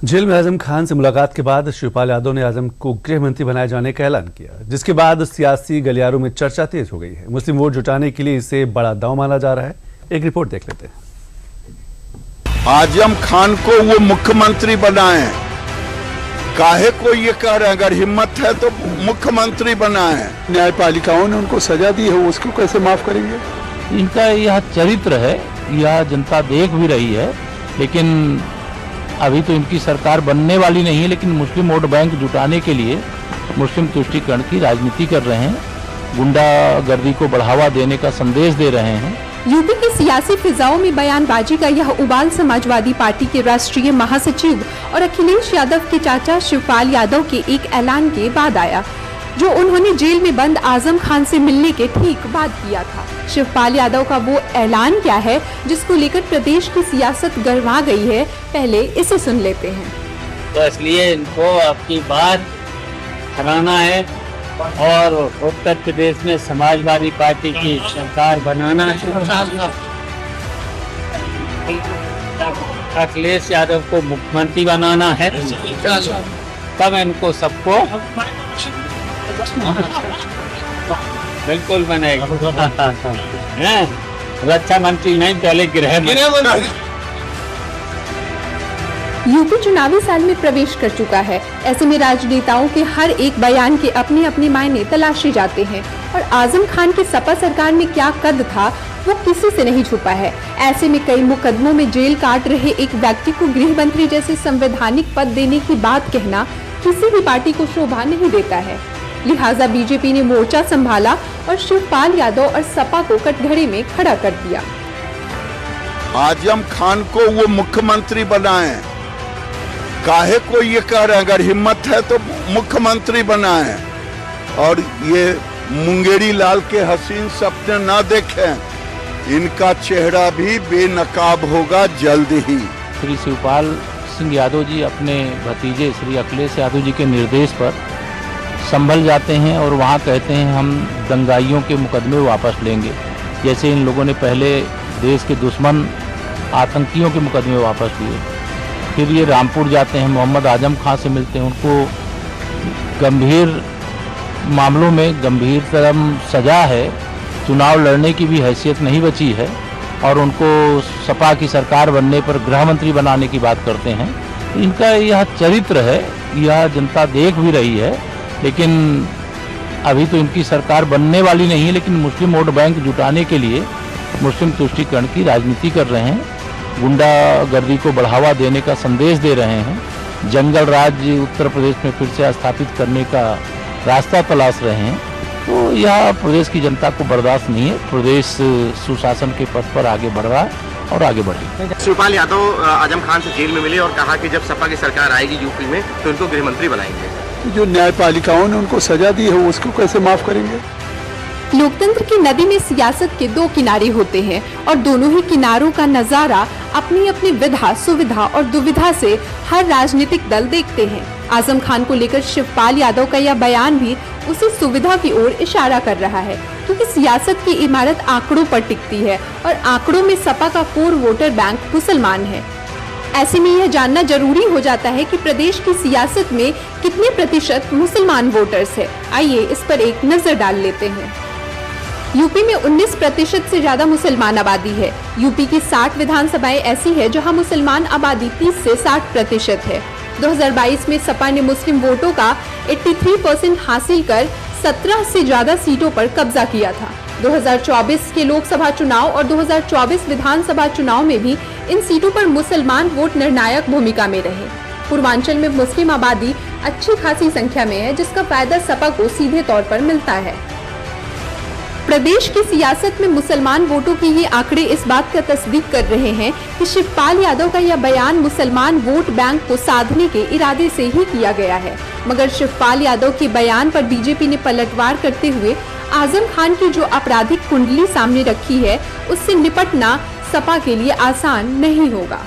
Jail में आजम खान से मुलाकात के बाद शिवपाल यादव ने आजम को गृह मंत्री बनाए जाने का ऐलान किया, जिसके बाद सियासी गलियारों में चर्चा तेज हो गई है। मुस्लिम वोट जुटाने के लिए इसे बड़ा दांव माना जा रहा है। एक रिपोर्ट देख लेते हैं। आजम खान को वो मुख्यमंत्री बनाए, काहे को ये कह रहे हैं? अगर हिम्मत है तो मुख्यमंत्री बनाए। न्यायपालिकाओं ने उनको सजा दी है, उसको कैसे माफ करेंगे? इनका यह चरित्र है, यह जनता देख भी रही है। लेकिन अभी तो इनकी सरकार बनने वाली नहीं है, लेकिन मुस्लिम वोट बैंक जुटाने के लिए मुस्लिम तुष्टीकरण की राजनीति कर रहे हैं, गुंडागर्दी को बढ़ावा देने का संदेश दे रहे हैं। यूपी की सियासी फिजाओं में बयानबाजी का यह उबाल समाजवादी पार्टी के राष्ट्रीय महासचिव और अखिलेश यादव के चाचा शिवपाल यादव के एक ऐलान के बाद आया, जो उन्होंने जेल में बंद आजम खान से मिलने के ठीक बाद किया था। शिवपाल यादव का वो ऐलान क्या है जिसको लेकर प्रदेश की सियासत गरमा गई है, पहले इसे सुन लेते हैं। तो इसलिए इनको आपकी बात हराना है और उत्तर प्रदेश में समाजवादी पार्टी की सरकार बनाना है। अखिलेश यादव को मुख्यमंत्री बनाना है, तब इनको सबको बिल्कुल बनेगा। रक्षा मंत्री नहीं, पहले गृह मंत्री। यूपी चुनावी साल में प्रवेश कर चुका है। ऐसे में राजनेताओं के हर एक बयान के अपने अपने मायने तलाशे जाते हैं और आजम खान की सपा सरकार में क्या कद था वो किसी से नहीं छुपा है। ऐसे में कई मुकदमों में जेल काट रहे एक व्यक्ति को गृह मंत्री जैसे संवैधानिक पद देने की बात कहना किसी भी पार्टी को शोभा नहीं देता है। लिहाजा बीजेपी ने मोर्चा संभाला और शिवपाल यादव और सपा को कटघरे में खड़ा कर दिया। आजम खान को वो मुख्यमंत्री बनाए, काहे को ये कह रहे हैं? अगर हिम्मत है तो मुख्यमंत्री बनाए और ये मुंगेरी लाल के हसीन सपने ना देखें, इनका चेहरा भी बेनकाब होगा जल्द ही। श्री शिवपाल सिंह यादव जी अपने भतीजे श्री अखिलेश यादव जी के निर्देश पर संभल जाते हैं और वहाँ कहते हैं हम दंगाइयों के मुकदमे वापस लेंगे। जैसे इन लोगों ने पहले देश के दुश्मन आतंकियों के मुकदमे वापस लिए। फिर ये रामपुर जाते हैं, मोहम्मद आजम खान से मिलते हैं, उनको गंभीर मामलों में गंभीरतम सजा है, चुनाव लड़ने की भी हैसियत नहीं बची है और उनको सपा की सरकार बनने पर गृह मंत्री बनाने की बात करते हैं। इनका यह चरित्र है, यह जनता देख भी रही है। लेकिन अभी तो इनकी सरकार बनने वाली नहीं है, लेकिन मुस्लिम वोट बैंक जुटाने के लिए मुस्लिम तुष्टीकरण की राजनीति कर रहे हैं, गुंडागर्दी को बढ़ावा देने का संदेश दे रहे हैं, जंगल राज उत्तर प्रदेश में फिर से स्थापित करने का रास्ता तलाश रहे हैं। तो यह प्रदेश की जनता को बर्दाश्त नहीं है। प्रदेश सुशासन के पथ पर आगे बढ़ रहा है और आगे बढ़ेगा। शिवपाल यादव आजम खान से जेल में मिले और कहा कि जब सपा की सरकार आएगी यूपी में तो इनको गृह मंत्री बनाएंगे। जो न्यायपालिकाओं ने उनको सजा दी है, उसको कैसे माफ करेंगे? लोकतंत्र की नदी में सियासत के दो किनारे होते हैं और दोनों ही किनारों का नजारा अपनी अपनी विधा, सुविधा और दुविधा से हर राजनीतिक दल देखते हैं। आजम खान को लेकर शिवपाल यादव का यह बयान भी उसी सुविधा की ओर इशारा कर रहा है, क्योंकि सियासत की इमारत आंकड़ों पर टिकती है और आंकड़ों में सपा का कोर वोटर बैंक मुसलमान है। ऐसे में यह जानना जरूरी हो जाता है कि प्रदेश की सियासत में कितने प्रतिशत मुसलमान वोटर्स है। आइए इस पर एक नजर डाल लेते हैं। यूपी में 19% से ज्यादा मुसलमान आबादी है। यूपी की 60 विधानसभाएं ऐसी है जहां मुसलमान आबादी 30 से 60% है। 2022 में सपा ने मुस्लिम वोटों का 83% हासिल कर 17 से ज्यादा सीटों पर कब्जा किया था। 2024 के लोकसभा चुनाव और 2024 विधानसभा चुनाव में भी इन सीटों पर मुसलमान वोट निर्णायक भूमिका में रहे। पूर्वांचल में मुस्लिम आबादी अच्छी खासी संख्या में है, जिसका फायदा सपा को सीधे तौर पर मिलता है। प्रदेश की सियासत में मुसलमान वोटों के ये आंकड़े इस बात का तस्दीक कर रहे हैं कि शिवपाल यादव का यह बयान मुसलमान वोट बैंक को साधने के इरादे से ही किया गया है। मगर शिवपाल यादव के बयान पर बीजेपी ने पलटवार करते हुए आजम खान की जो आपराधिक कुंडली सामने रखी है, उससे निपटना सपा के लिए आसान नहीं होगा।